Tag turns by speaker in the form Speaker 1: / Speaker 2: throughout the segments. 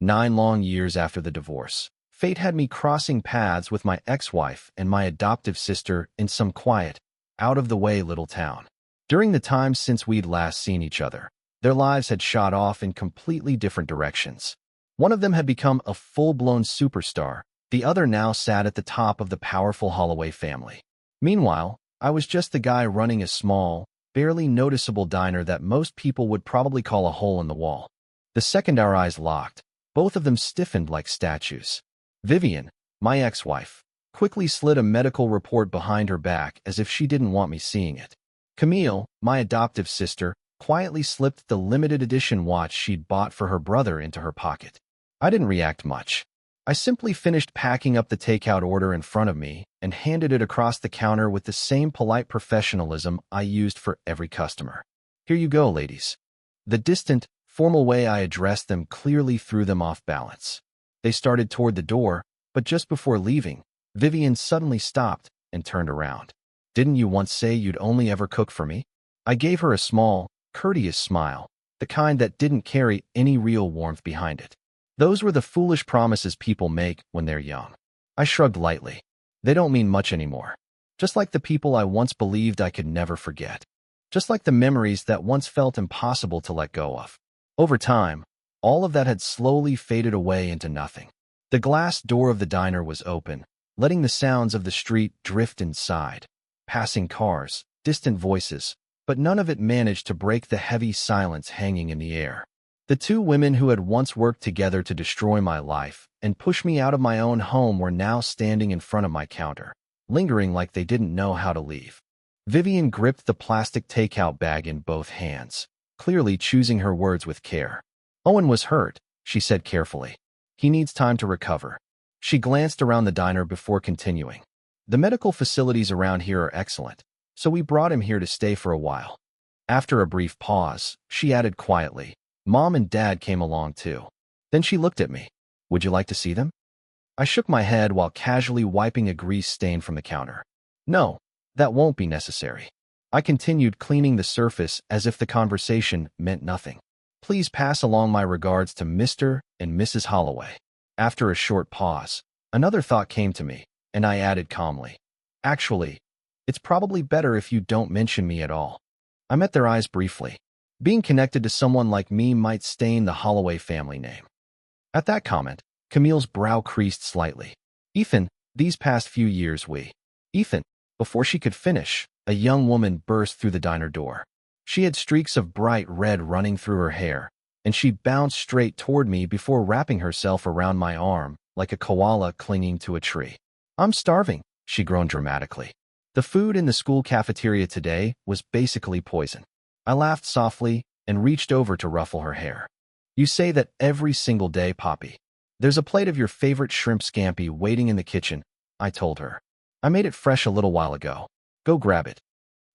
Speaker 1: 9 long years after the divorce, fate had me crossing paths with my ex-wife and my adoptive sister in some quiet, out-of-the-way little town. During the time since we'd last seen each other, their lives had shot off in completely different directions. One of them had become a full-blown superstar, the other now sat at the top of the powerful Holloway family. Meanwhile, I was just the guy running a small, barely noticeable diner that most people would probably call a hole in the wall. The second our eyes locked, both of them stiffened like statues. Vivian, my ex-wife, quickly slid a medical report behind her back as if she didn't want me seeing it. Camille, my adoptive sister, quietly slipped the limited edition watch she'd bought for her brother into her pocket. I didn't react much. I simply finished packing up the takeout order in front of me and handed it across the counter with the same polite professionalism I used for every customer. Here you go, ladies. The distant, formal way I addressed them clearly threw them off balance. They started toward the door, but just before leaving, Vivian suddenly stopped and turned around. Didn't you once say you'd only ever cook for me? I gave her a small, courteous smile, the kind that didn't carry any real warmth behind it. Those were the foolish promises people make when they're young. I shrugged lightly. They don't mean much anymore. Just like the people I once believed I could never forget. Just like the memories that once felt impossible to let go of. Over time, all of that had slowly faded away into nothing. The glass door of the diner was open, letting the sounds of the street drift inside. Passing cars, distant voices, but none of it managed to break the heavy silence hanging in the air. The two women who had once worked together to destroy my life and push me out of my own home were now standing in front of my counter, lingering like they didn't know how to leave. Vivian gripped the plastic takeout bag in both hands, clearly choosing her words with care. Owen was hurt, she said carefully. He needs time to recover. She glanced around the diner before continuing. The medical facilities around here are excellent, so we brought him here to stay for a while. After a brief pause, she added quietly, Mom and Dad came along too. Then she looked at me. Would you like to see them? I shook my head while casually wiping a grease stain from the counter. No, that won't be necessary. I continued cleaning the surface as if the conversation meant nothing. Please pass along my regards to Mr. and Mrs. Holloway. After a short pause, another thought came to me, and I added calmly, Actually, it's probably better if you don't mention me at all. I met their eyes briefly. Being connected to someone like me might stain the Holloway family name. At that comment, Camille's brow creased slightly. Ethan, these past few years Ethan, before she could finish, a young woman burst through the diner door. She had streaks of bright red running through her hair, and she bounced straight toward me before wrapping herself around my arm like a koala clinging to a tree. I'm starving, she groaned dramatically. The food in the school cafeteria today was basically poison. I laughed softly and reached over to ruffle her hair. You say that every single day, Poppy. There's a plate of your favorite shrimp scampi waiting in the kitchen, I told her. I made it fresh a little while ago. Go grab it.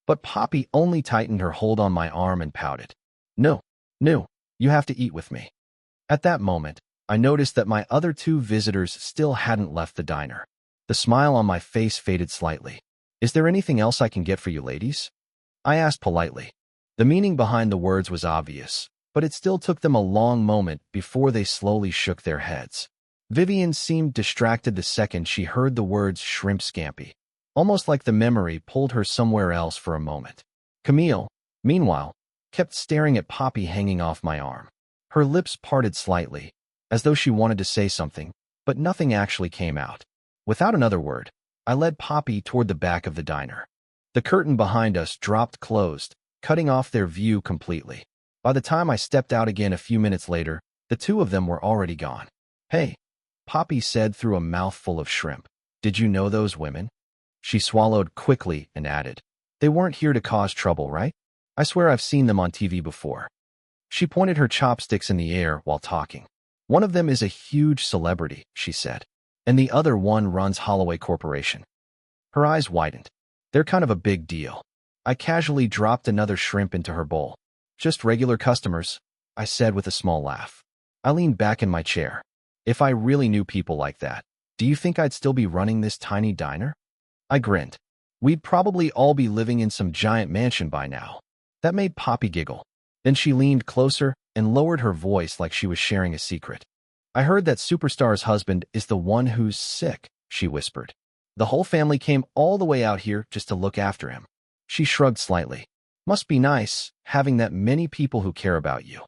Speaker 1: But Poppy only tightened her hold on my arm and pouted. No, you have to eat with me. At that moment, I noticed that my other two visitors still hadn't left the diner. The smile on my face faded slightly. Is there anything else I can get for you ladies? I asked politely. The meaning behind the words was obvious, but it still took them a long moment before they slowly shook their heads. Vivian seemed distracted the second she heard the words shrimp scampi, almost like the memory pulled her somewhere else for a moment. Camille, meanwhile, kept staring at Poppy hanging off my arm. Her lips parted slightly, as though she wanted to say something, but nothing actually came out. Without another word, I led Poppy toward the back of the diner. The curtain behind us dropped closed, cutting off their view completely. By the time I stepped out again a few minutes later, the two of them were already gone. Hey, Poppy said through a mouthful of shrimp. Did you know those women? She swallowed quickly and added, They weren't here to cause trouble, right? I swear I've seen them on TV before. She pointed her chopsticks in the air while talking. One of them is a huge celebrity, she said, and the other one runs Holloway Corporation. Her eyes widened. They're kind of a big deal. I casually dropped another shrimp into her bowl. Just regular customers, I said with a small laugh. I leaned back in my chair. If I really knew people like that, do you think I'd still be running this tiny diner? I grinned. We'd probably all be living in some giant mansion by now. That made Poppy giggle. Then she leaned closer and lowered her voice like she was sharing a secret. I heard that Superstar's husband is the one who's sick, she whispered. The whole family came all the way out here just to look after him. She shrugged slightly. Must be nice, having that many people who care about you.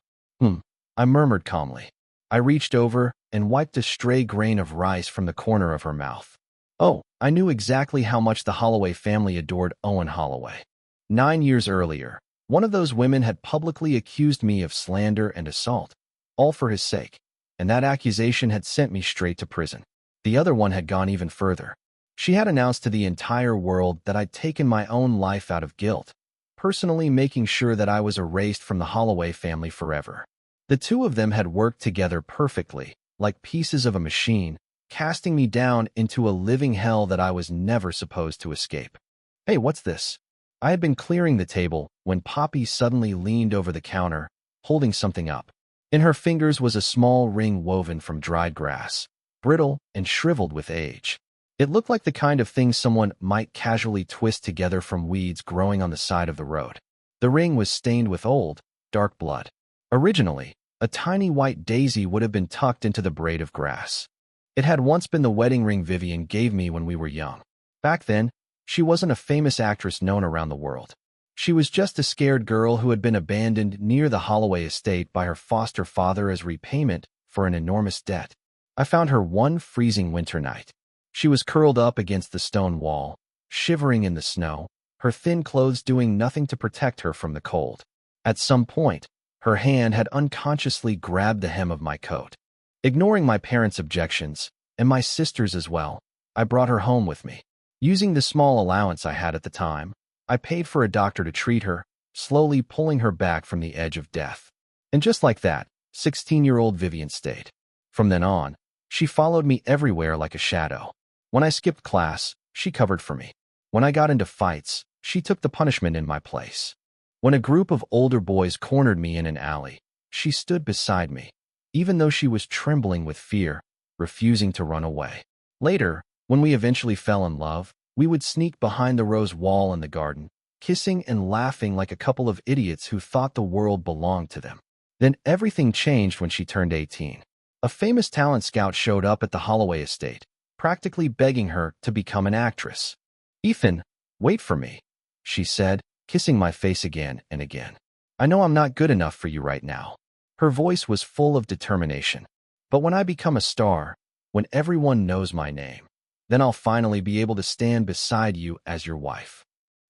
Speaker 1: I murmured calmly. I reached over and wiped a stray grain of rice from the corner of her mouth. Oh, I knew exactly how much the Holloway family adored Owen Holloway. 9 years earlier, one of those women had publicly accused me of slander and assault, all for his sake, and that accusation had sent me straight to prison. The other one had gone even further. She had announced to the entire world that I'd taken my own life out of guilt, personally making sure that I was erased from the Holloway family forever. The two of them had worked together perfectly, like pieces of a machine, casting me down into a living hell that I was never supposed to escape. Hey, what's this? I had been clearing the table when Poppy suddenly leaned over the counter, holding something up. In her fingers was a small ring woven from dried grass, brittle and shriveled with age. It looked like the kind of thing someone might casually twist together from weeds growing on the side of the road. The ring was stained with old, dark blood. Originally, a tiny white daisy would have been tucked into the braid of grass. It had once been the wedding ring Vivian gave me when we were young. Back then, she wasn't a famous actress known around the world. She was just a scared girl who had been abandoned near the Holloway estate by her foster father as repayment for an enormous debt. I found her one freezing winter night. She was curled up against the stone wall, shivering in the snow, her thin clothes doing nothing to protect her from the cold. At some point, her hand had unconsciously grabbed the hem of my coat. Ignoring my parents' objections, and my sister's as well, I brought her home with me. Using the small allowance I had at the time, I paid for a doctor to treat her, slowly pulling her back from the edge of death. And just like that, 16-year-old Vivian stayed. From then on, she followed me everywhere like a shadow. When I skipped class, she covered for me. When I got into fights, she took the punishment in my place. When a group of older boys cornered me in an alley, she stood beside me, even though she was trembling with fear, refusing to run away. Later, when we eventually fell in love, we would sneak behind the rose wall in the garden, kissing and laughing like a couple of idiots who thought the world belonged to them. Then everything changed when she turned 18. A famous talent scout showed up at the Holloway estate, practically begging her to become an actress. "Ethan, wait for me," she said, kissing my face again and again. "I know I'm not good enough for you right now." Her voice was full of determination. "But when I become a star, when everyone knows my name, then I'll finally be able to stand beside you as your wife."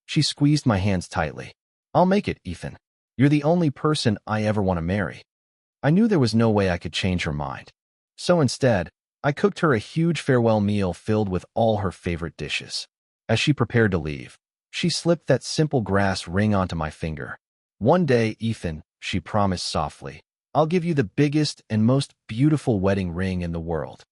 Speaker 1: She squeezed my hands tightly. "I'll make it, Ethan. You're the only person I ever want to marry." I knew there was no way I could change her mind. So instead, I cooked her a huge farewell meal filled with all her favorite dishes. As she prepared to leave, she slipped that simple grass ring onto my finger. "One day, Ethan," she promised softly, "I'll give you the biggest and most beautiful wedding ring in the world."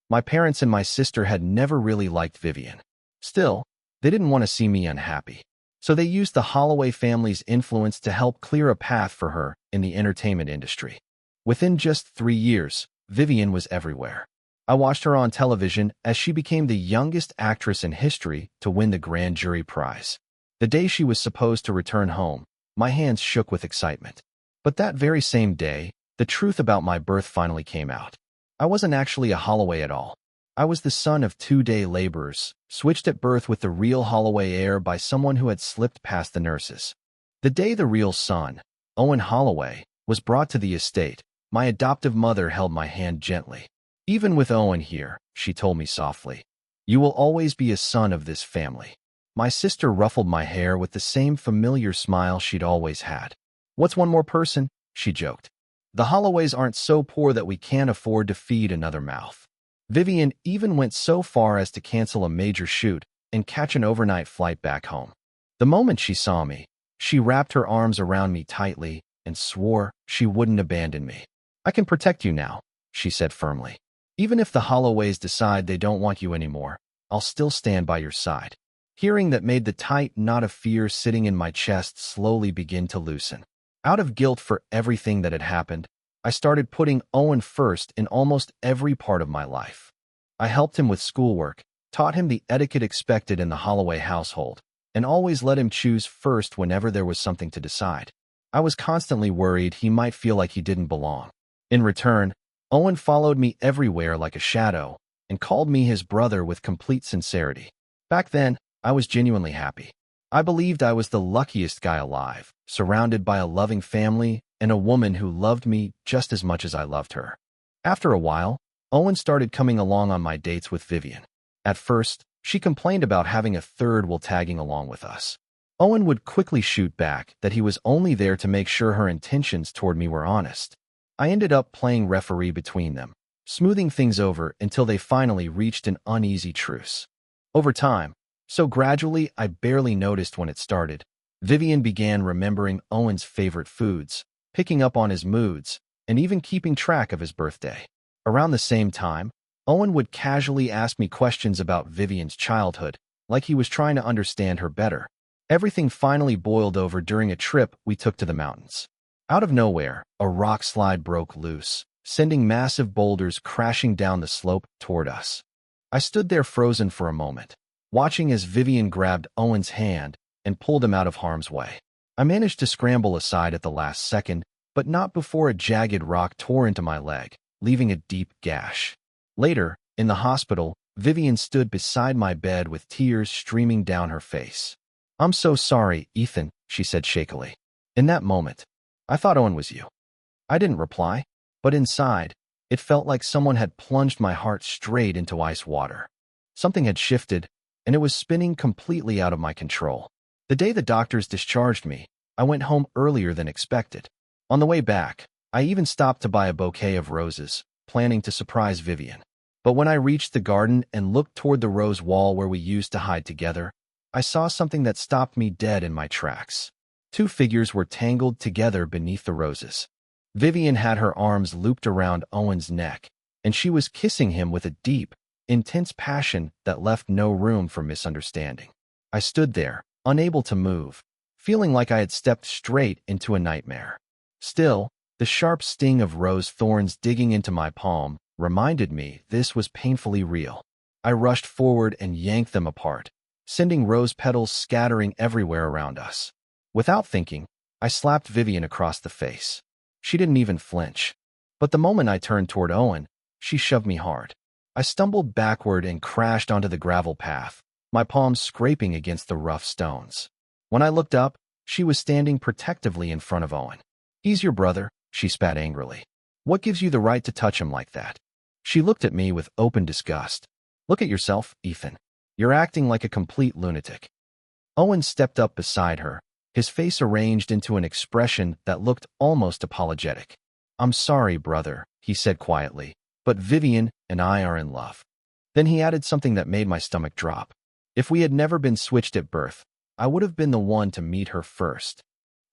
Speaker 1: My parents and my sister had never really liked Vivian. Still, they didn't want to see me unhappy. So they used the Holloway family's influence to help clear a path for her in the entertainment industry. Within just 3 years, Vivian was everywhere. I watched her on television as she became the youngest actress in history to win the grand jury prize. The day she was supposed to return home, my hands shook with excitement. But that very same day, the truth about my birth finally came out. I wasn't actually a Holloway at all. I was the son of 2 day laborers, switched at birth with the real Holloway heir by someone who had slipped past the nurses. The day the real son, Owen Holloway, was brought to the estate, my adoptive mother held my hand gently. "Even with Owen here," she told me softly, "you will always be a son of this family." My sister ruffled my hair with the same familiar smile she'd always had. "What's one more person?" she joked. "The Holloways aren't so poor that we can't afford to feed another mouth." Vivian even went so far as to cancel a major shoot and catch an overnight flight back home. The moment she saw me, she wrapped her arms around me tightly and swore she wouldn't abandon me. "I can protect you now," she said firmly. "Even if the Holloways decide they don't want you anymore, I'll still stand by your side." Hearing that made the tight knot of fear sitting in my chest slowly begin to loosen. Out of guilt for everything that had happened, I started putting Owen first in almost every part of my life. I helped him with schoolwork, taught him the etiquette expected in the Holloway household, and always let him choose first whenever there was something to decide. I was constantly worried he might feel like he didn't belong. In return, Owen followed me everywhere like a shadow and called me his brother with complete sincerity. Back then, I was genuinely happy. I believed I was the luckiest guy alive, surrounded by a loving family and a woman who loved me just as much as I loved her. After a while, Owen started coming along on my dates with Vivian. At first, she complained about having a third while tagging along with us. Owen would quickly shoot back that he was only there to make sure her intentions toward me were honest. I ended up playing referee between them, smoothing things over until they finally reached an uneasy truce. Over time, so gradually I barely noticed when it started, Vivian began remembering Owen's favorite foods, picking up on his moods, and even keeping track of his birthday. Around the same time, Owen would casually ask me questions about Vivian's childhood, like he was trying to understand her better. Everything finally boiled over during a trip we took to the mountains. Out of nowhere, a rock slide broke loose, sending massive boulders crashing down the slope toward us. I stood there frozen for a moment, watching as Vivian grabbed Owen's hand and pulled him out of harm's way. I managed to scramble aside at the last second, but not before a jagged rock tore into my leg, leaving a deep gash. Later, in the hospital, Vivian stood beside my bed with tears streaming down her face. "I'm so sorry, Ethan," she said shakily. In that moment, I thought Owen was you. I didn't reply, but inside, it felt like someone had plunged my heart straight into ice water. Something had shifted, and it was spinning completely out of my control. The day the doctors discharged me, I went home earlier than expected. On the way back, I even stopped to buy a bouquet of roses, planning to surprise Vivian. But when I reached the garden and looked toward the rose wall where we used to hide together, I saw something that stopped me dead in my tracks. Two figures were tangled together beneath the roses. Vivian had her arms looped around Owen's neck, and she was kissing him with a deep, intense passion that left no room for misunderstanding. I stood there, unable to move, feeling like I had stepped straight into a nightmare. Still, the sharp sting of rose thorns digging into my palm reminded me this was painfully real. I rushed forward and yanked them apart, sending rose petals scattering everywhere around us. Without thinking, I slapped Vivian across the face. She didn't even flinch. But the moment I turned toward Owen, she shoved me hard. I stumbled backward and crashed onto the gravel path, my palms scraping against the rough stones. When I looked up, she was standing protectively in front of Owen. "He's your brother," she spat angrily. "What gives you the right to touch him like that?" She looked at me with open disgust. "Look at yourself, Ethan. You're acting like a complete lunatic." Owen stepped up beside her, his face arranged into an expression that looked almost apologetic. "I'm sorry, brother," he said quietly, "but Vivian and I are in love." Then he added something that made my stomach drop. If we had never been switched at birth, I would have been the one to meet her first.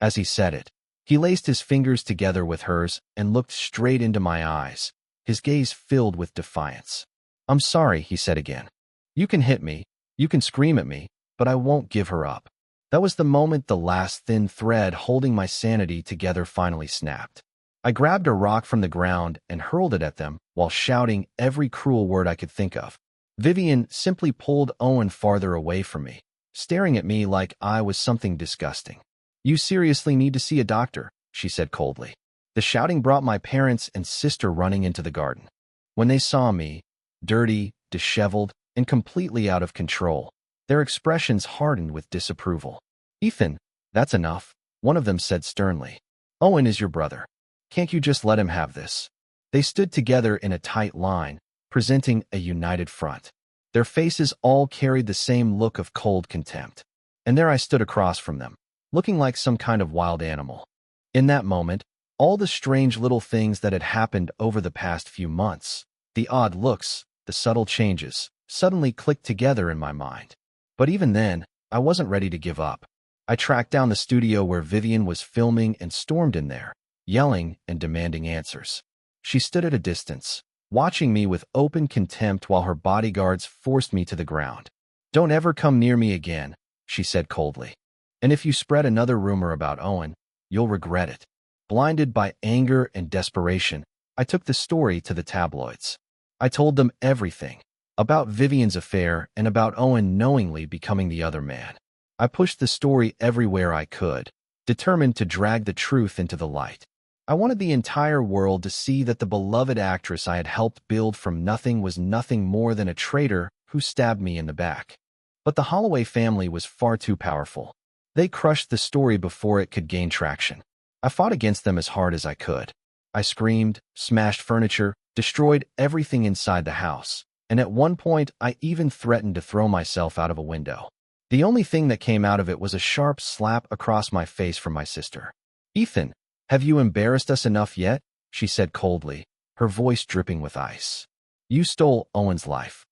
Speaker 1: As he said it, he laced his fingers together with hers and looked straight into my eyes, his gaze filled with defiance. "I'm sorry," he said again. "You can hit me, you can scream at me, but I won't give her up." That was the moment the last thin thread holding my sanity together finally snapped. I grabbed a rock from the ground and hurled it at them while shouting every cruel word I could think of. Vivian simply pulled Owen farther away from me, staring at me like I was something disgusting. "You seriously need to see a doctor," she said coldly. The shouting brought my parents and sister running into the garden. When they saw me, dirty, disheveled, and completely out of control, their expressions hardened with disapproval. "Ethan, that's enough," one of them said sternly. "Owen is your brother. Can't you just let him have this?" They stood together in a tight line, presenting a united front. Their faces all carried the same look of cold contempt. And there I stood across from them, looking like some kind of wild animal. In that moment, all the strange little things that had happened over the past few months, the odd looks, the subtle changes, suddenly clicked together in my mind. But even then, I wasn't ready to give up. I tracked down the studio where Vivian was filming and stormed in there, yelling and demanding answers. She stood at a distance, watching me with open contempt while her bodyguards forced me to the ground. "Don't ever come near me again," she said coldly. "And if you spread another rumor about Owen, you'll regret it." Blinded by anger and desperation, I took the story to the tabloids. I told them everything, about Vivian's affair and about Owen knowingly becoming the other man. I pushed the story everywhere I could, determined to drag the truth into the light. I wanted the entire world to see that the beloved actress I had helped build from nothing was nothing more than a traitor who stabbed me in the back. But the Holloway family was far too powerful. They crushed the story before it could gain traction. I fought against them as hard as I could. I screamed, smashed furniture, destroyed everything inside the house, and at one point I even threatened to throw myself out of a window. The only thing that came out of it was a sharp slap across my face from my sister. "Ethan, have you embarrassed us enough yet?" she said coldly, her voice dripping with ice. "You stole Owen's life.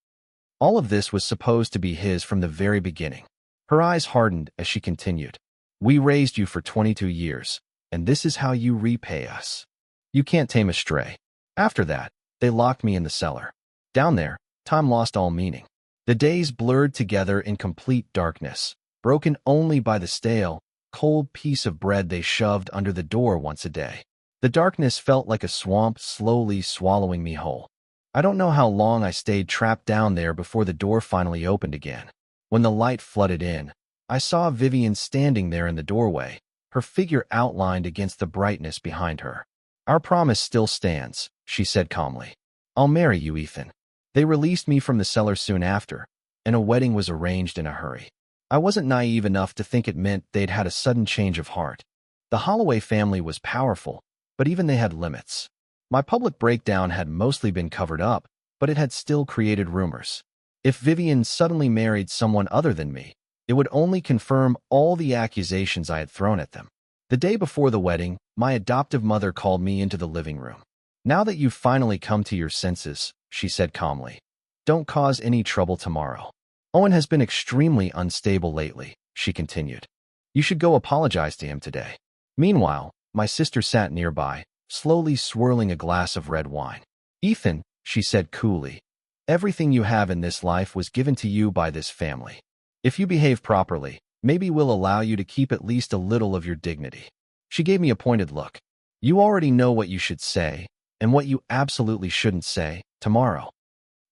Speaker 1: All of this was supposed to be his from the very beginning." Her eyes hardened as she continued. "We raised you for 22 years, and this is how you repay us. You can't tame a stray." After that, they locked me in the cellar. Down there, time lost all meaning. The days blurred together in complete darkness, broken only by the stale, cold piece of bread they shoved under the door once a day. The darkness felt like a swamp slowly swallowing me whole. I don't know how long I stayed trapped down there before the door finally opened again. When the light flooded in, I saw Vivian standing there in the doorway, her figure outlined against the brightness behind her. "Our promise still stands," she said calmly. "I'll marry you, Ethan." They released me from the cellar soon after, and a wedding was arranged in a hurry. I wasn't naive enough to think it meant they'd had a sudden change of heart. The Holloway family was powerful, but even they had limits. My public breakdown had mostly been covered up, but it had still created rumors. If Vivian suddenly married someone other than me, it would only confirm all the accusations I had thrown at them. The day before the wedding, my adoptive mother called me into the living room. "Now that you've finally come to your senses," she said calmly, "don't cause any trouble tomorrow. Owen has been extremely unstable lately," she continued. "You should go apologize to him today." Meanwhile, my sister sat nearby, slowly swirling a glass of red wine. "Ethan," she said coolly, "everything you have in this life was given to you by this family. If you behave properly, maybe we'll allow you to keep at least a little of your dignity." She gave me a pointed look. "You already know what you should say, and what you absolutely shouldn't say, tomorrow."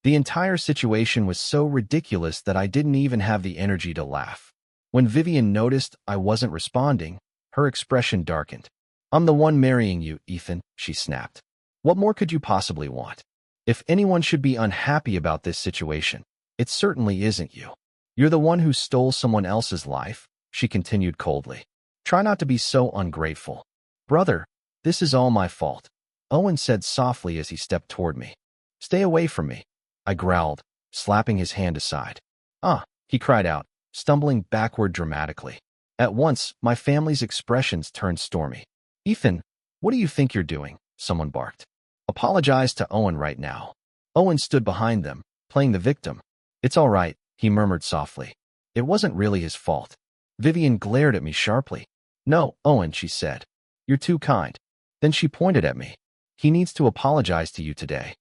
Speaker 1: The entire situation was so ridiculous that I didn't even have the energy to laugh. When Vivian noticed I wasn't responding, her expression darkened. "I'm the one marrying you, Ethan," she snapped. "What more could you possibly want? If anyone should be unhappy about this situation, it certainly isn't you. You're the one who stole someone else's life," she continued coldly. "Try not to be so ungrateful." "Brother, this is all my fault," Owen said softly as he stepped toward me. "Stay away from me," I growled, slapping his hand aside. "Ah," he cried out, stumbling backward dramatically. At once, my family's expressions turned stormy. "Ethan, what do you think you're doing?" someone barked. "Apologize to Owen right now." Owen stood behind them, playing the victim. "It's all right," he murmured softly. "It wasn't really his fault." Vivian glared at me sharply. "No, Owen," she said. "You're too kind." Then she pointed at me. "He needs to apologize to you today."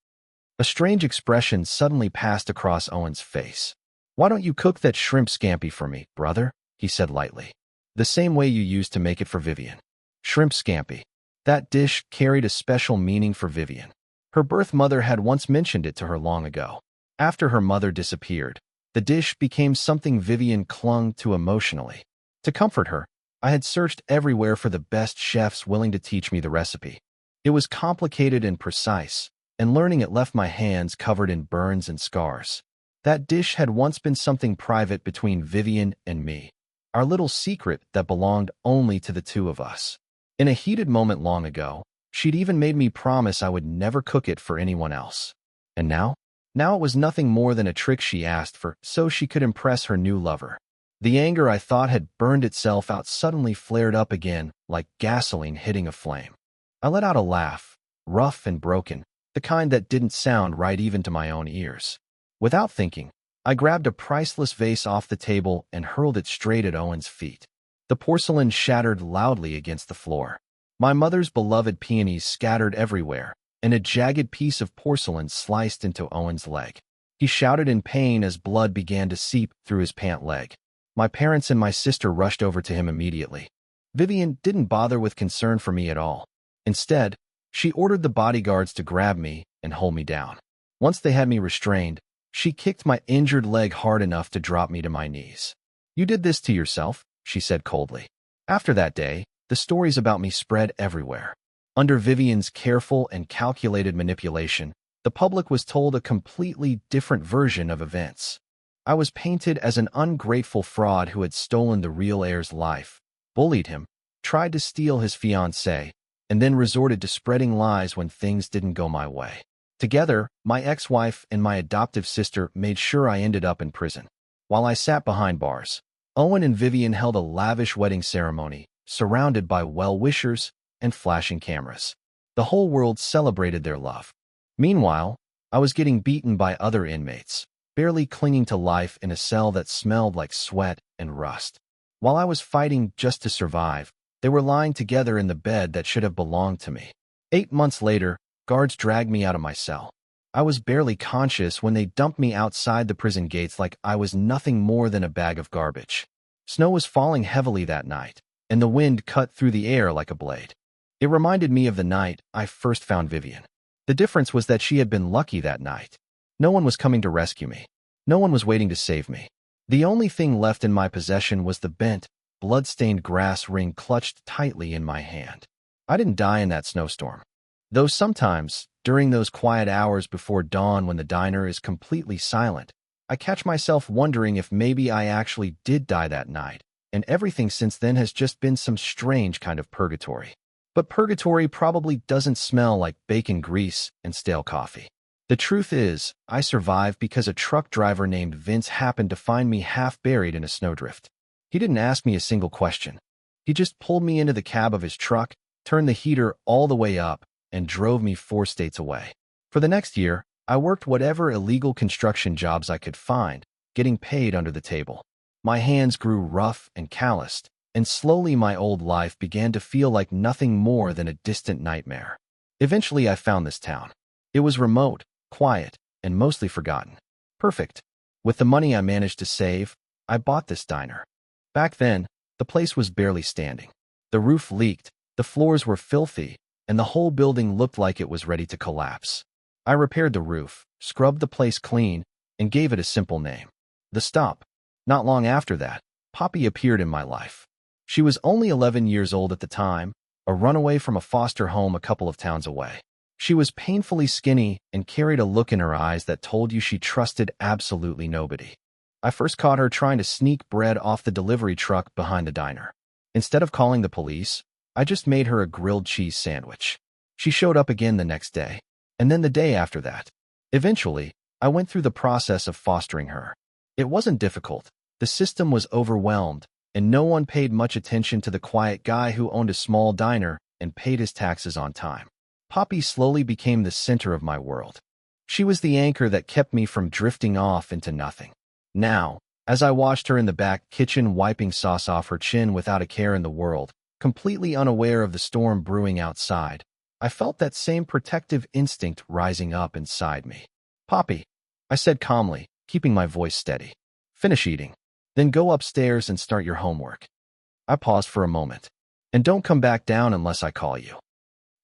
Speaker 1: A strange expression suddenly passed across Owen's face. "Why don't you cook that shrimp scampi for me, brother?" he said lightly. "The same way you used to make it for Vivian." Shrimp scampi. That dish carried a special meaning for Vivian. Her birth mother had once mentioned it to her long ago. After her mother disappeared, the dish became something Vivian clung to emotionally. To comfort her, I had searched everywhere for the best chefs willing to teach me the recipe. It was complicated and precise, and learning it left my hands covered in burns and scars. That dish had once been something private between Vivian and me, our little secret that belonged only to the two of us. In a heated moment long ago, she'd even made me promise I would never cook it for anyone else. And now? Now it was nothing more than a trick she asked for so she could impress her new lover. The anger I thought had burned itself out suddenly flared up again, like gasoline hitting a flame. I let out a laugh, rough and broken, the kind that didn't sound right even to my own ears. Without thinking, I grabbed a priceless vase off the table and hurled it straight at Owen's feet. The porcelain shattered loudly against the floor. My mother's beloved peonies scattered everywhere, and a jagged piece of porcelain sliced into Owen's leg. He shouted in pain as blood began to seep through his pant leg. My parents and my sister rushed over to him immediately. Vivian didn't bother with concern for me at all. Instead, she ordered the bodyguards to grab me and hold me down. Once they had me restrained, she kicked my injured leg hard enough to drop me to my knees. "You did this to yourself," she said coldly. After that day, the stories about me spread everywhere. Under Vivian's careful and calculated manipulation, the public was told a completely different version of events. I was painted as an ungrateful fraud who had stolen the real heir's life, bullied him, tried to steal his fiancée, and then resorted to spreading lies when things didn't go my way. Together, my ex-wife and my adoptive sister made sure I ended up in prison. While I sat behind bars, Owen and Vivian held a lavish wedding ceremony, surrounded by well-wishers and flashing cameras. The whole world celebrated their love. Meanwhile, I was getting beaten by other inmates, barely clinging to life in a cell that smelled like sweat and rust. While I was fighting just to survive, they were lying together in the bed that should have belonged to me. 8 months later, guards dragged me out of my cell. I was barely conscious when they dumped me outside the prison gates like I was nothing more than a bag of garbage. Snow was falling heavily that night, and the wind cut through the air like a blade. It reminded me of the night I first found Vivian. The difference was that she had been lucky that night. No one was coming to rescue me. No one was waiting to save me. The only thing left in my possession was the bent, blood-stained grass ring clutched tightly in my hand. I didn't die in that snowstorm. Though sometimes, during those quiet hours before dawn when the diner is completely silent, I catch myself wondering if maybe I actually did die that night, and everything since then has just been some strange kind of purgatory. But purgatory probably doesn't smell like bacon grease and stale coffee. The truth is, I survived because a truck driver named Vince happened to find me half buried in a snowdrift. He didn't ask me a single question. He just pulled me into the cab of his truck, turned the heater all the way up, and drove me 4 states away. For the next year, I worked whatever illegal construction jobs I could find, getting paid under the table. My hands grew rough and calloused, and slowly my old life began to feel like nothing more than a distant nightmare. Eventually I found this town. It was remote, quiet, and mostly forgotten. Perfect. With the money I managed to save, I bought this diner. Back then, the place was barely standing. The roof leaked, the floors were filthy, and the whole building looked like it was ready to collapse. I repaired the roof, scrubbed the place clean, and gave it a simple name: The Stop. Not long after that, Poppy appeared in my life. She was only 11 years old at the time, a runaway from a foster home a couple of towns away. She was painfully skinny and carried a look in her eyes that told you she trusted absolutely nobody. I first caught her trying to sneak bread off the delivery truck behind the diner. Instead of calling the police, I just made her a grilled cheese sandwich. She showed up again the next day, and then the day after that. Eventually, I went through the process of fostering her. It wasn't difficult. The system was overwhelmed, and no one paid much attention to the quiet guy who owned a small diner and paid his taxes on time. Poppy slowly became the center of my world. She was the anchor that kept me from drifting off into nothing. Now, as I watched her in the back kitchen wiping sauce off her chin without a care in the world, completely unaware of the storm brewing outside, I felt that same protective instinct rising up inside me. "Poppy," I said calmly, keeping my voice steady. "Finish eating. Then go upstairs and start your homework." I paused for a moment. "And don't come back down unless I call you."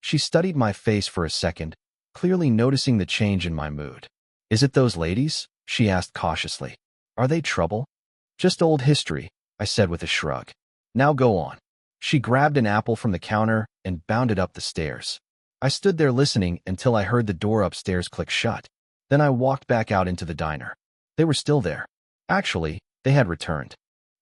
Speaker 1: She studied my face for a second, clearly noticing the change in my mood. "Is it those ladies?" she asked cautiously. "Are they trouble?" "Just old history," I said with a shrug. "Now go on." She grabbed an apple from the counter and bounded up the stairs. I stood there listening until I heard the door upstairs click shut. Then I walked back out into the diner. They were still there. Actually, they had returned.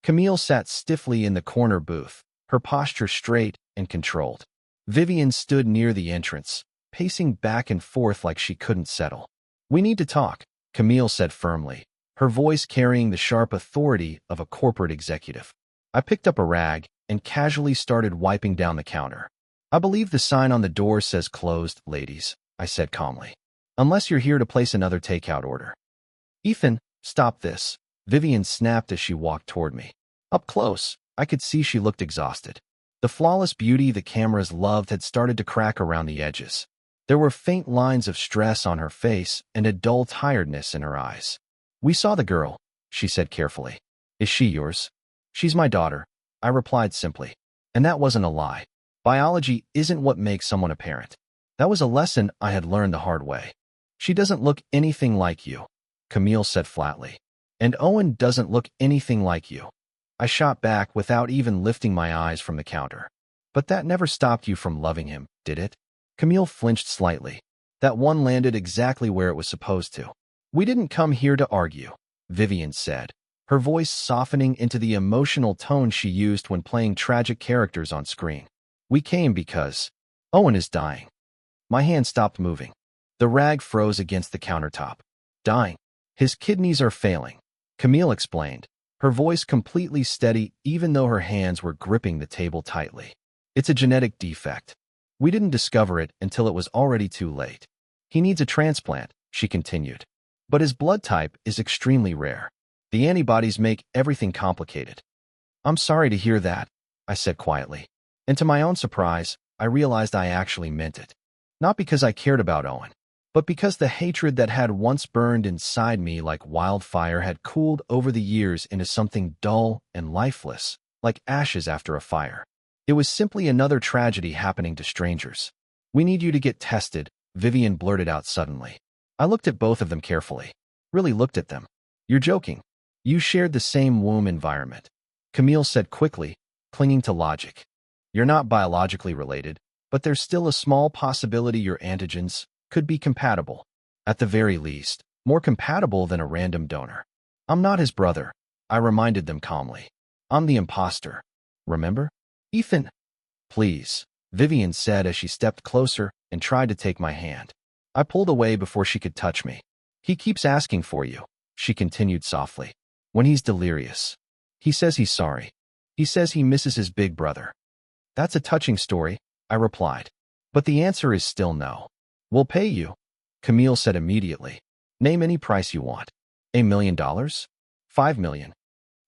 Speaker 1: Camille sat stiffly in the corner booth, her posture straight and controlled. Vivian stood near the entrance, pacing back and forth like she couldn't settle. "We need to talk," Camille said firmly, her voice carrying the sharp authority of a corporate executive. I picked up a rag and casually started wiping down the counter. "I believe the sign on the door says closed, ladies," I said calmly. "Unless you're here to place another takeout order." "Ethan, stop this," Vivian snapped as she walked toward me. Up close, I could see she looked exhausted. The flawless beauty the cameras loved had started to crack around the edges. There were faint lines of stress on her face and a dull tiredness in her eyes. "We saw the girl," she said carefully. "Is she yours?" "She's my daughter," I replied simply. And that wasn't a lie. Biology isn't what makes someone a parent. That was a lesson I had learned the hard way. "She doesn't look anything like you," Camille said flatly. "And Owen doesn't look anything like you." I shot back without even lifting my eyes from the counter. "But that never stopped you from loving him," did it? Camille flinched slightly. That one landed exactly where it was supposed to. We didn't come here to argue, Vivian said, her voice softening into the emotional tone she used when playing tragic characters on screen. We came because Owen is dying. My hand stopped moving. The rag froze against the countertop. Dying. His kidneys are failing, Camille explained, her voice completely steady even though her hands were gripping the table tightly. It's a genetic defect. We didn't discover it until it was already too late. He needs a transplant, she continued. But his blood type is extremely rare. The antibodies make everything complicated. I'm sorry to hear that, I said quietly. And to my own surprise, I realized I actually meant it. Not because I cared about Owen, but because the hatred that had once burned inside me like wildfire had cooled over the years into something dull and lifeless, like ashes after a fire. It was simply another tragedy happening to strangers. We need you to get tested, Vivian blurted out suddenly. I looked at both of them carefully. Really looked at them. You're joking. You shared the same womb environment, Camille said quickly, clinging to logic. You're not biologically related, but there's still a small possibility your antigens could be compatible. At the very least, more compatible than a random donor. I'm not his brother, I reminded them calmly. I'm the imposter. Remember? Ethan. Please, Vivian said as she stepped closer and tried to take my hand. I pulled away before she could touch me. He keeps asking for you, she continued softly. When he's delirious. He says he's sorry. He says he misses his big brother. That's a touching story, I replied. But the answer is still no. We'll pay you, Camille said immediately. Name any price you want. $1 million? $5 million.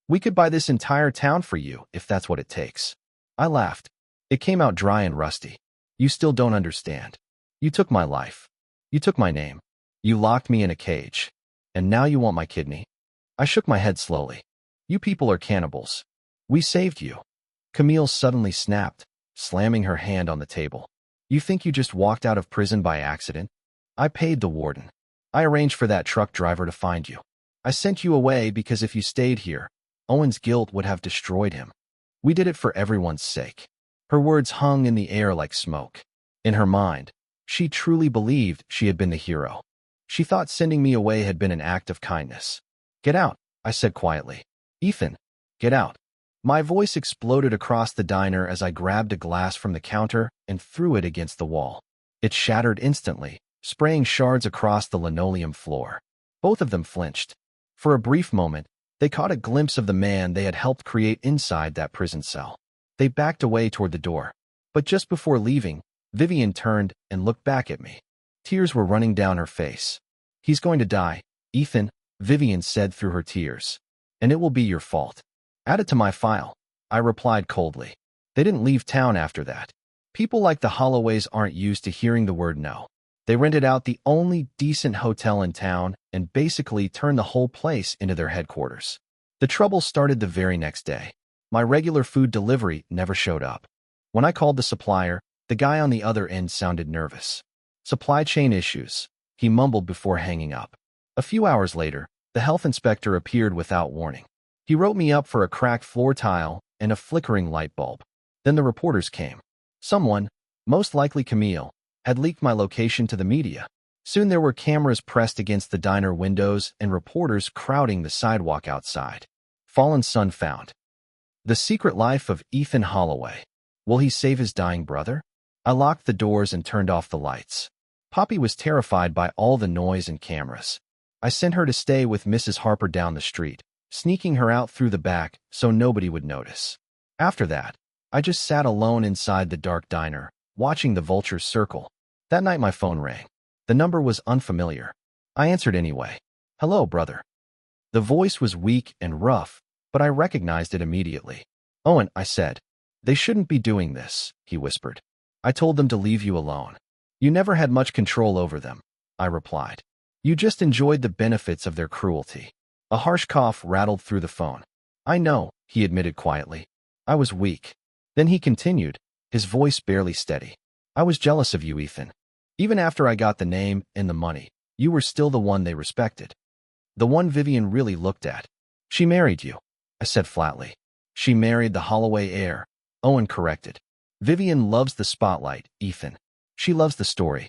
Speaker 1: We could buy this entire town for you if that's what it takes. I laughed. It came out dry and rusty. You still don't understand. You took my life. You took my name. You locked me in a cage. And now you want my kidney? I shook my head slowly. You people are cannibals. We saved you. Camille suddenly snapped, slamming her hand on the table. You think you just walked out of prison by accident? I paid the warden. I arranged for that truck driver to find you. I sent you away because if you stayed here, Owen's guilt would have destroyed him. We did it for everyone's sake. Her words hung in the air like smoke. In her mind, she truly believed she had been the hero. She thought sending me away had been an act of kindness. Get out, I said quietly. Ethan, get out. My voice exploded across the diner as I grabbed a glass from the counter and threw it against the wall. It shattered instantly, spraying shards across the linoleum floor. Both of them flinched. For a brief moment, they caught a glimpse of the man they had helped create inside that prison cell. They backed away toward the door. But just before leaving, Vivian turned and looked back at me. Tears were running down her face. He's going to die, Ethan, Vivian said through her tears. And it will be your fault. Add it to my file, I replied coldly. They didn't leave town after that. People like the Holloways aren't used to hearing the word no. They rented out the only decent hotel in town and basically turned the whole place into their headquarters. The trouble started the very next day. My regular food delivery never showed up. When I called the supplier, the guy on the other end sounded nervous. Supply chain issues, he mumbled before hanging up. A few hours later, the health inspector appeared without warning. He wrote me up for a cracked floor tile and a flickering light bulb. Then the reporters came. Someone, most likely Camille, had leaked my location to the media. Soon there were cameras pressed against the diner windows and reporters crowding the sidewalk outside. Fallen Sun found. The Secret Life of Ethan Holloway. Will he save his dying brother? I locked the doors and turned off the lights. Poppy was terrified by all the noise and cameras. I sent her to stay with Mrs. Harper down the street, sneaking her out through the back so nobody would notice. After that, I just sat alone inside the dark diner, watching the vultures circle. That night my phone rang. The number was unfamiliar. I answered anyway. Hello, brother. The voice was weak and rough, but I recognized it immediately. Owen, I said. They shouldn't be doing this, he whispered. I told them to leave you alone. You never had much control over them, I replied. You just enjoyed the benefits of their cruelty. A harsh cough rattled through the phone. I know, he admitted quietly. I was weak. Then he continued, his voice barely steady. I was jealous of you, Ethan. Even after I got the name and the money, you were still the one they respected. The one Vivian really looked at. She married you, I said flatly. She married the Holloway heir, Owen corrected. Vivian loves the spotlight, Ethan. She loves the story.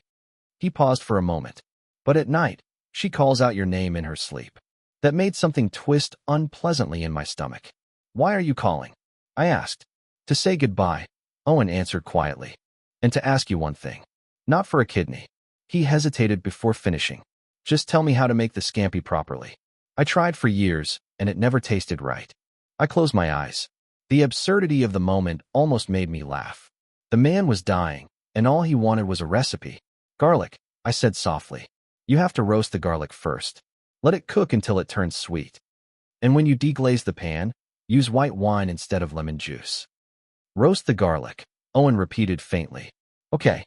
Speaker 1: He paused for a moment. But at night, she calls out your name in her sleep. That made something twist unpleasantly in my stomach. Why are you calling? I asked. To say goodbye, Owen answered quietly. And to ask you one thing. Not for a kidney. He hesitated before finishing. Just tell me how to make the scampi properly. I tried for years, and it never tasted right. I closed my eyes. The absurdity of the moment almost made me laugh. The man was dying, and all he wanted was a recipe. Garlic, I said softly. You have to roast the garlic first. Let it cook until it turns sweet. And when you deglaze the pan, use white wine instead of lemon juice. Roast the garlic, Owen repeated faintly. Okay.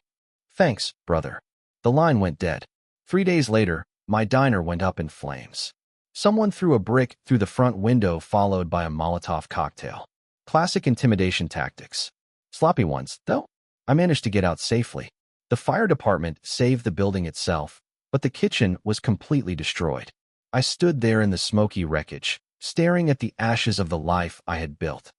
Speaker 1: Thanks, brother. The line went dead. 3 days later, my diner went up in flames. Someone threw a brick through the front window followed by a Molotov cocktail. Classic intimidation tactics. Sloppy ones, though. I managed to get out safely. The fire department saved the building itself, but the kitchen was completely destroyed. I stood there in the smoky wreckage, staring at the ashes of the life I had built.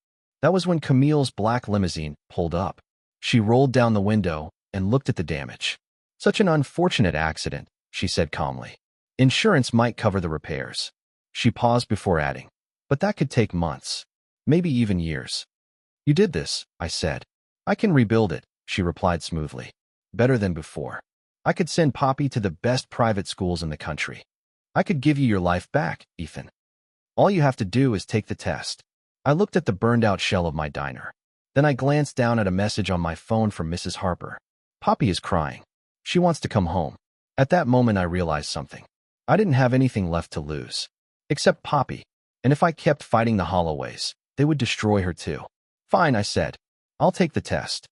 Speaker 1: That was when Camille's black limousine pulled up. She rolled down the window and looked at the damage. Such an unfortunate accident, she said calmly. Insurance might cover the repairs. She paused before adding, but that could take months, maybe even years. You did this, I said. I can rebuild it, she replied smoothly. Better than before. I could send Poppy to the best private schools in the country. I could give you your life back, Ethan. All you have to do is take the test. I looked at the burned-out shell of my diner. Then I glanced down at a message on my phone from Mrs. Harper. Poppy is crying. She wants to come home. At that moment I realized something. I didn't have anything left to lose. Except Poppy. And if I kept fighting the Holloways, they would destroy her too. Fine, I said. I'll take the test.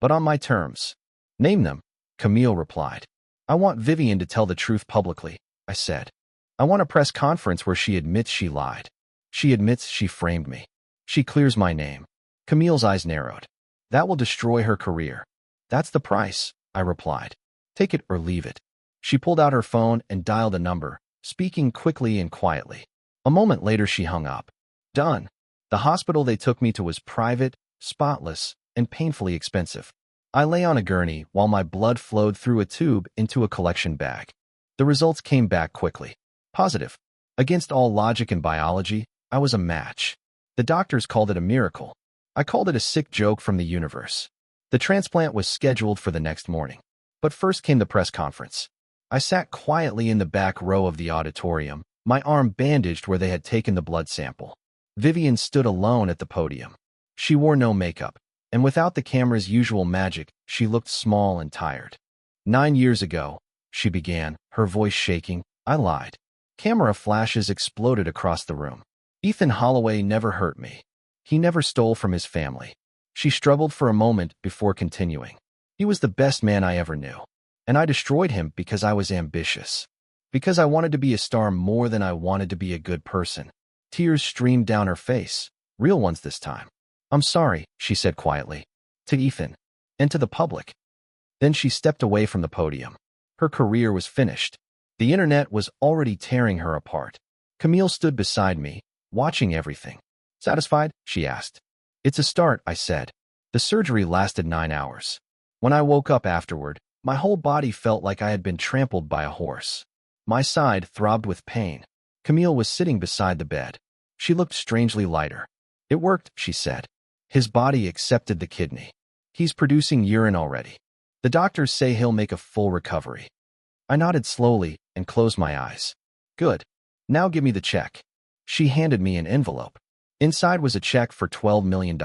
Speaker 1: But on my terms. Name them, Camille replied. I want Vivian to tell the truth publicly, I said. I want a press conference where she admits she lied. She admits she framed me. She clears my name. Camille's eyes narrowed. That will destroy her career. That's the price, I replied. Take it or leave it. She pulled out her phone and dialed a number, speaking quickly and quietly. A moment later she hung up. Done. The hospital they took me to was private, spotless, and painfully expensive. I lay on a gurney while my blood flowed through a tube into a collection bag. The results came back quickly. Positive. Against all logic and biology, I was a match. The doctors called it a miracle. I called it a sick joke from the universe. The transplant was scheduled for the next morning. But first came the press conference. I sat quietly in the back row of the auditorium, my arm bandaged where they had taken the blood sample. Vivian stood alone at the podium. She wore no makeup, and without the camera's usual magic, she looked small and tired. 9 years ago, she began, her voice shaking, I lied. Camera flashes exploded across the room. Ethan Holloway never hurt me. He never stole from his family. She struggled for a moment before continuing. He was the best man I ever knew. And I destroyed him because I was ambitious. Because I wanted to be a star more than I wanted to be a good person. Tears streamed down her face, real ones this time. I'm sorry, she said quietly. To Ethan. And to the public. Then she stepped away from the podium. Her career was finished. The internet was already tearing her apart. Camille stood beside me, watching everything. Satisfied? She asked. It's a start, I said. The surgery lasted 9 hours. When I woke up afterward, my whole body felt like I had been trampled by a horse. My side throbbed with pain. Camille was sitting beside the bed. She looked strangely lighter. It worked, she said. His body accepted the kidney. He's producing urine already. The doctors say he'll make a full recovery. I nodded slowly and closed my eyes. Good. Now give me the check. She handed me an envelope. Inside was a check for $12 million.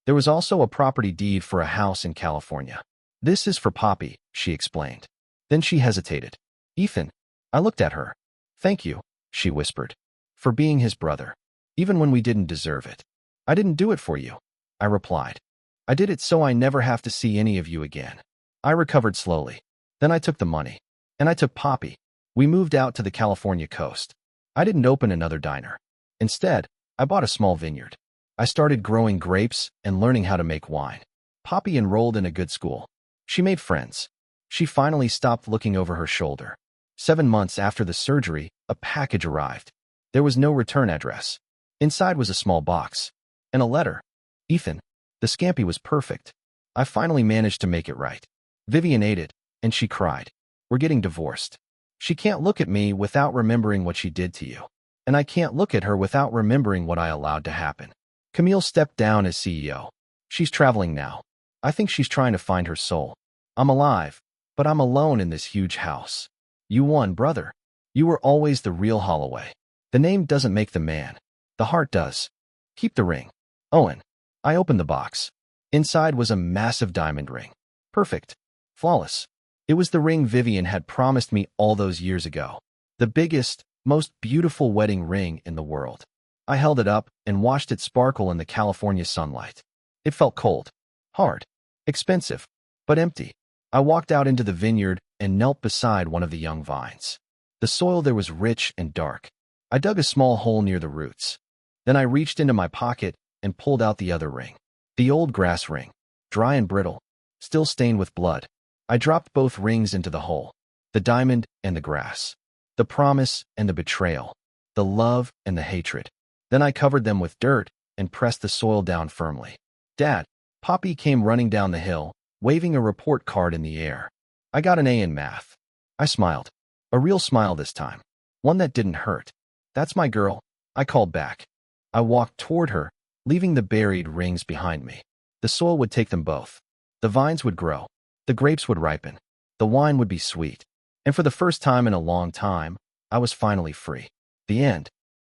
Speaker 1: There was also a property deed for a house in California. This is for Poppy, she explained. Then she hesitated. Ethan. I looked at her. Thank you, she whispered. For being his brother. Even when we didn't deserve it. I didn't do it for you, I replied. I did it so I never have to see any of you again. I recovered slowly. Then I took the money. And I took Poppy. We moved out to the California coast. I didn't open another diner. Instead, I bought a small vineyard. I started growing grapes and learning how to make wine. Poppy enrolled in a good school. She made friends. She finally stopped looking over her shoulder. 7 months after the surgery, a package arrived. There was no return address. Inside was a small box. And a letter. Ethan. The scampi was perfect. I finally managed to make it right. Vivian ate it, and she cried. We're getting divorced. She can't look at me without remembering what she did to you. And I can't look at her without remembering what I allowed to happen. Camille stepped down as CEO. She's traveling now. I think she's trying to find her soul. I'm alive, but I'm alone in this huge house. You won, brother. You were always the real Holloway. The name doesn't make the man. The heart does. Keep the ring. Owen. I opened the box. Inside was a massive diamond ring. Perfect. Flawless. It was the ring Vivian had promised me all those years ago. The biggest, most beautiful wedding ring in the world. I held it up and watched it sparkle in the California sunlight. It felt cold, hard, expensive, but empty. I walked out into the vineyard and knelt beside one of the young vines. The soil there was rich and dark. I dug a small hole near the roots. Then I reached into my pocket and pulled out the other ring. The old grass ring, dry and brittle, still stained with blood. I dropped both rings into the hole, the diamond and the grass, the promise and the betrayal, the love and the hatred. Then I covered them with dirt and pressed the soil down firmly. Dad, Poppy came running down the hill, waving a report card in the air. I got an A in math. I smiled. A real smile this time. One that didn't hurt. That's my girl, I called back. I walked toward her, leaving the buried rings behind me. The soil would take them both. The vines would grow. The grapes would ripen. The wine would be sweet. And for the first time in a long time, I was finally free. The end.